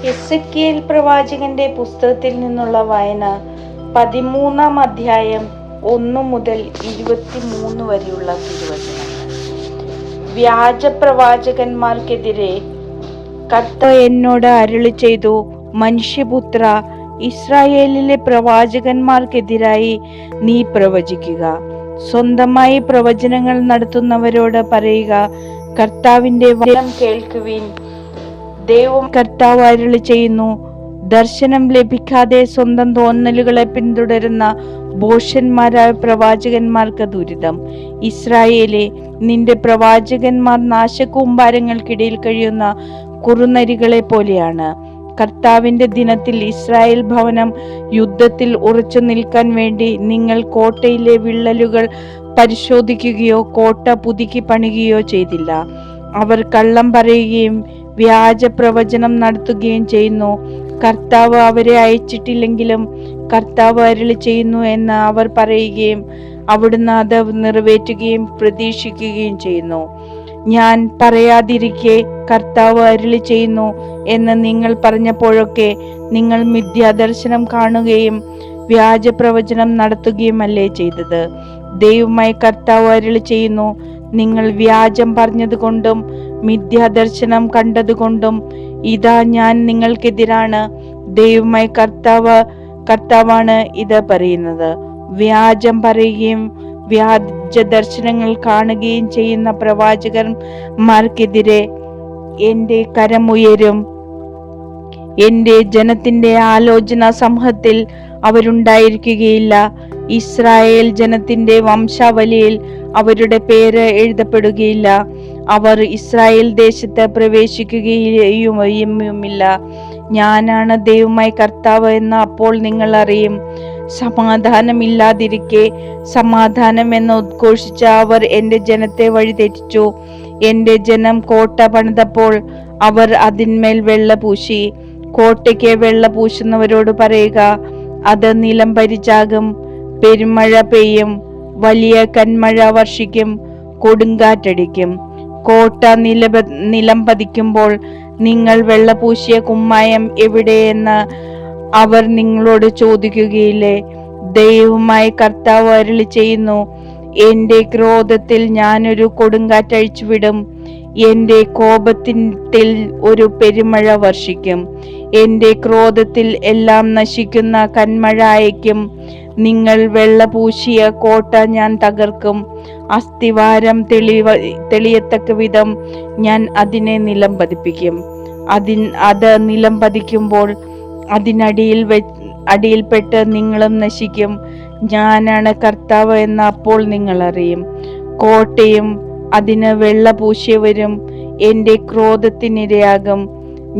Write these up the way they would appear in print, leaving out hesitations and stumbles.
Ezekiel പ്രവാചകന്റെ പുസ്തകത്തിൽ നിന്നുള്ള വായന 13-ാം അധ്യായം 1 മുതൽ 23 വരെയുള്ള തിരുവചനങ്ങൾ. വ്യാജ പ്രവാചകന്മാർക്കെതിരെ കർത്താവ് എന്നോട് അരുളി ചെയ്തു, മനുഷ്യപുത്ര, ഇസ്രായേലിലെ പ്രവാചകന്മാർക്കെതിരായി നീ പ്രവചിക്കുക. സ്വന്തമായി പ്രവചനങ്ങൾ നടത്തുന്നവരോട് പറയുക, കർത്താവിന്റെ വചനം കേൾക്കുവിൻ. ദൈവം കർത്താവ് അരുളി ചെയ്യുന്നു, ദർശനം ലഭിക്കാതെ സ്വന്തം തോന്നലുകളെ പിന്തുടരുന്ന ഭോഷന്മാരായ പ്രവാചകന്മാർക്ക് ദുരിതം. ഇസ്രായേലെ, നിന്റെ പ്രവാചകന്മാർ നാശകൂമ്പാരങ്ങൾക്കിടയിൽ കഴിയുന്ന കുറുനരികളെ പോലെയാണ്. കർത്താവിന്റെ ദിനത്തിൽ ഇസ്രായേൽ ഭവനം യുദ്ധത്തിൽ ഉറച്ചു നിൽക്കാൻ വേണ്ടി നിങ്ങൾ കോട്ടയിലെ വിള്ളലുകൾ പരിശോധിക്കുകയോ കോട്ട പുതുക്കി പണിയുകയോ ചെയ്തില്ല. അവർ കള്ളം പറയുകയും വ്യാജ പ്രവചനം നടത്തുകയും ചെയ്യുന്നു. കർത്താവ് അവരെ അയച്ചിട്ടില്ലെങ്കിലും കർത്താവ് അരുളി ചെയ്യുന്നു എന്ന് അവർ പറയുകയും അവിടുന്ന് അത് നിറവേറ്റുകയും പ്രതീക്ഷിക്കുകയും ചെയ്യുന്നു. ഞാൻ പറയാതിരിക്കെ കർത്താവ് അരുളി ചെയ്യുന്നു എന്ന് നിങ്ങൾ പറഞ്ഞപ്പോഴൊക്കെ നിങ്ങൾ മിഥ്യാദർശനം കാണുകയും വ്യാജ പ്രവചനം നടത്തുകയുമല്ലേ ചെയ്തത്. ദൈവമായ കർത്താവ് അരുളി ചെയ്യുന്നു, നിങ്ങൾ വ്യാജം പറഞ്ഞതുകൊണ്ടും മിഥ്യാദർശനം കണ്ടതുകൊണ്ടും ഇതാ ഞാൻ നിങ്ങൾക്കെതിരാണ്. ദൈവമായ കർത്താവാണ് ഇത് പറയുന്നത്. വ്യാജം പറയുകയും വ്യാജ ദർശനങ്ങൾ കാണുകയും ചെയ്യുന്ന പ്രവാചകന്മാർക്കെതിരെ എന്റെ കരമുയരും. എന്റെ ജനത്തിന്റെ ആലോചന സമൂഹത്തിൽ അവരുണ്ടായിരിക്കുകയില്ല. ഇസ്രായേൽ ജനത്തിന്റെ വംശാവലിയിൽ അവരുടെ പേര് എഴുതപ്പെടുകയില്ല. അവർ ഇസ്രായേൽ ദേശത്ത് പ്രവേശിക്കുകയുമില്ല. ഞാനാണ് ദൈവമായ കർത്താവ് എന്ന് അപ്പോൾ നിങ്ങൾ അറിയും. സമാധാനമില്ലാതിരിക്കെ സമാധാനം എന്ന് ഉദ്ഘോഷിച്ച അവർ എന്റെ ജനത്തെ വഴിതെറ്റിച്ചു. എന്റെ ജനം കോട്ട പണിതപ്പോൾ അവർ അതിന്മേൽ വെള്ള പൂശി. കോട്ടയ്ക്ക് വെള്ള പൂശുന്നവരോട് പറയുക, അത് നിലം പരിച്ചാകും. പെരുമഴ പെയ്യും, വലിയ കന്മഴ വർഷിക്കും, കൊടുങ്കാറ്റടിക്കും. കോട്ട നിലം പതിക്കുമ്പോൾ നിങ്ങൾ വെള്ളപൂശിയ കുമ്മായം എവിടെയെന്ന് അവർ നിങ്ങളോട് ചോദിക്കുകയില്ലേ? ദൈവമായ കർത്താവ് അരുളി ചെയ്യുന്നു, എന്റെ ക്രോധത്തിൽ ഞാനൊരു കൊടുങ്കാറ്റഴിച്ചുവിടും. എന്റെ കോപത്തിൽ ഒരു പെരുമഴ വർഷിക്കും. എന്റെ ക്രോധത്തിൽ എല്ലാം നശിക്കുന്ന കന്മഴ അയക്കും. നിങ്ങൾ വെള്ളപൂശിയ കോട്ട ഞാൻ തകർക്കും. അസ്ഥിവാരം തെളിയത്തക്ക വിധം ഞാൻ അതിനെ നിലം പതിപ്പിക്കും. അത് നിലം പതിക്കുമ്പോൾ അടിയിൽപ്പെട്ട് നിങ്ങളും നശിക്കും. ഞാനാണ് കർത്താവ് എന്ന് അപ്പോൾ നിങ്ങൾ അറിയും. കോട്ടയും അതിന് വെള്ള പൂശിയവരും എന്റെ ക്രോധത്തിനിരയാകും.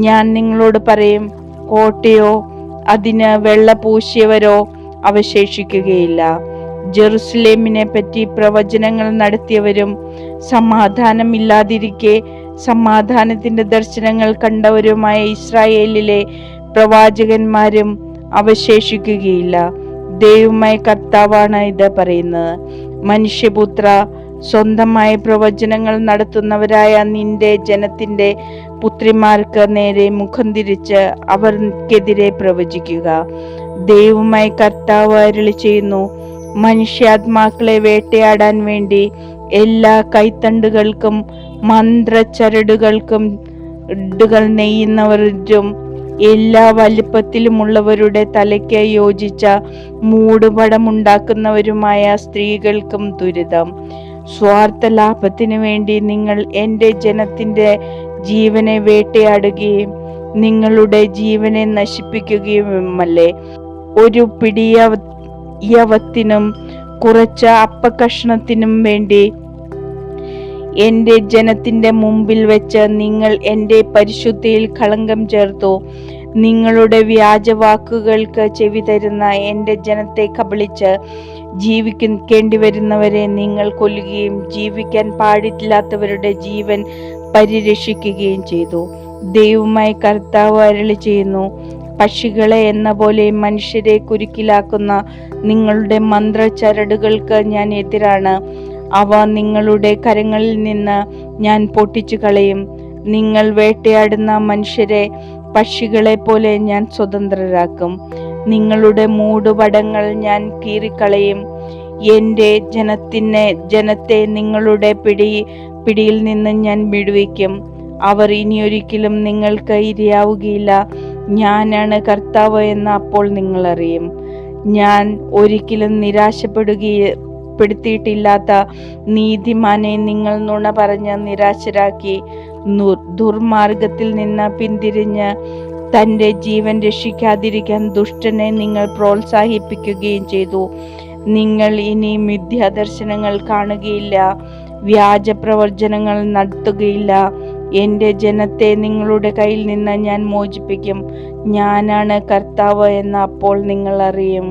ഞാൻ നിങ്ങളോട് പറയും, കോട്ടയോ അതിന് വെള്ള പൂശിയവരോ അവശേഷിക്കുകയില്ല. ജെറുസലേമിനെ പറ്റി പ്രവചനങ്ങൾ നടത്തിയവരും സമാധാനമില്ലാതിരിക്കെ സമാധാനത്തിന്റെ ദർശനങ്ങൾ കണ്ടവരുമായ ഇസ്രായേലിലെ പ്രവാചകന്മാരും അവശേഷിക്കുകയില്ല. ദൈവമായ കർത്താവാണ് ഇത് പറയുന്നത്. മനുഷ്യപുത്ര, സ്വന്തമായ പ്രവചനങ്ങൾ നടത്തുന്നവരായ നിന്റെ ജനത്തിന്റെ പുത്രിമാർക്ക് നേരെ മുഖം തിരിച്ച് അവർക്കെതിരെ പ്രവചിക്കുക. ദൈവമായ കർത്താവ് അരുളി ചെയ്യുന്നു, മനുഷ്യാത്മാക്കളെ വേട്ടയാടാൻ വേണ്ടി എല്ലാ കൈത്തണ്ടുകൾക്കും മന്ത്രച്ചരടുകൾക്കും നെയ്യുന്നവരും എല്ലാ വലിപ്പത്തിലുമുള്ളവരുടെ തലയ്ക്ക് യോജിച്ച മൂടുപടമുണ്ടാക്കുന്നവരുമായ സ്ത്രീകൾക്കും ദുരിതം. സ്വാർത്ഥ ലാഭത്തിനു വേണ്ടി നിങ്ങൾ എന്റെ ജനത്തിന്റെ ജീവനെ വേട്ടയാടുകയും നിങ്ങളുടെ ജീവനെ നശിപ്പിക്കുകയുമല്ലേ. ഒരു പിടിയവത്തിനും കുറച്ച് അപ്പക്കഷ്ണത്തിനും വേണ്ടി എന്റെ ജനത്തിന്റെ മുമ്പിൽ വെച്ച് നിങ്ങൾ എന്റെ പരിശുദ്ധിയിൽ കളങ്കം ചേർത്തു. നിങ്ങളുടെ വ്യാജവാക്കുകൾക്ക് ചെവി തരുന്ന എന്റെ ജനത്തെ കബളിച്ച് ജീവിക്കേണ്ടി വരുന്നവരെ നിങ്ങൾ കൊല്ലുകയും ജീവിക്കാൻ പാടില്ലാത്തവരുടെ ജീവൻ പരിരക്ഷിക്കുകയും ചെയ്തു. ദൈവമായ കർത്താവ് അരുളി ചെയ്യുന്നു, പക്ഷികളെ എന്ന പോലെ മനുഷ്യരെ കുരുക്കിലാക്കുന്ന നിങ്ങളുടെ മന്ത്രചരടുകൾക്ക് ഞാൻ എതിരാണ്. അവ നിങ്ങളുടെ കരങ്ങളിൽ നിന്ന് ഞാൻ പൊട്ടിച്ചു കളയും. നിങ്ങൾ വേട്ടയാടുന്ന മനുഷ്യരെ പക്ഷികളെ പോലെ ഞാൻ സ്വതന്ത്രരാക്കും. നിങ്ങളുടെ മൂടുപടങ്ങൾ ഞാൻ കീറിക്കളയും. എൻ്റെ ജനത്തെ നിങ്ങളുടെ പിടിയിൽ നിന്ന് ഞാൻ വിടുവിക്കും. അവർ ഇനിയൊരിക്കലും നിങ്ങൾക്ക് ഇരയാവുകയില്ല. ഞാനാണ് കർത്താവ് എന്ന് അപ്പോൾ നിങ്ങൾ അറിയും. ഞാൻ ഒരിക്കലും നിരാശപ്പെടുത്തിയിട്ടില്ലാത്ത നീതിമാനെ നിങ്ങൾ നുണ പറഞ്ഞ് നിരാശരാക്കി. ദുർമാർഗത്തിൽ നിന്ന് പിന്തിരിഞ്ഞ് തൻ്റെ ജീവൻ രക്ഷിക്കാതിരിക്കാൻ ദുഷ്ടനെ നിങ്ങൾ പ്രോത്സാഹിപ്പിക്കുകയും ചെയ്തു. നിങ്ങൾ ഇനി മിഥ്യാദർശനങ്ങൾ കാണുകയില്ല, വ്യാജ പ്രവചനങ്ങൾ നടത്തുകയില്ല. എൻ്റെ ജനത്തെ നിങ്ങളുടെ കയ്യിൽ നിന്ന് ഞാൻ മോചിപ്പിക്കും. ഞാനാണ് കർത്താവ് എന്ന് അപ്പോൾ നിങ്ങൾ അറിയും.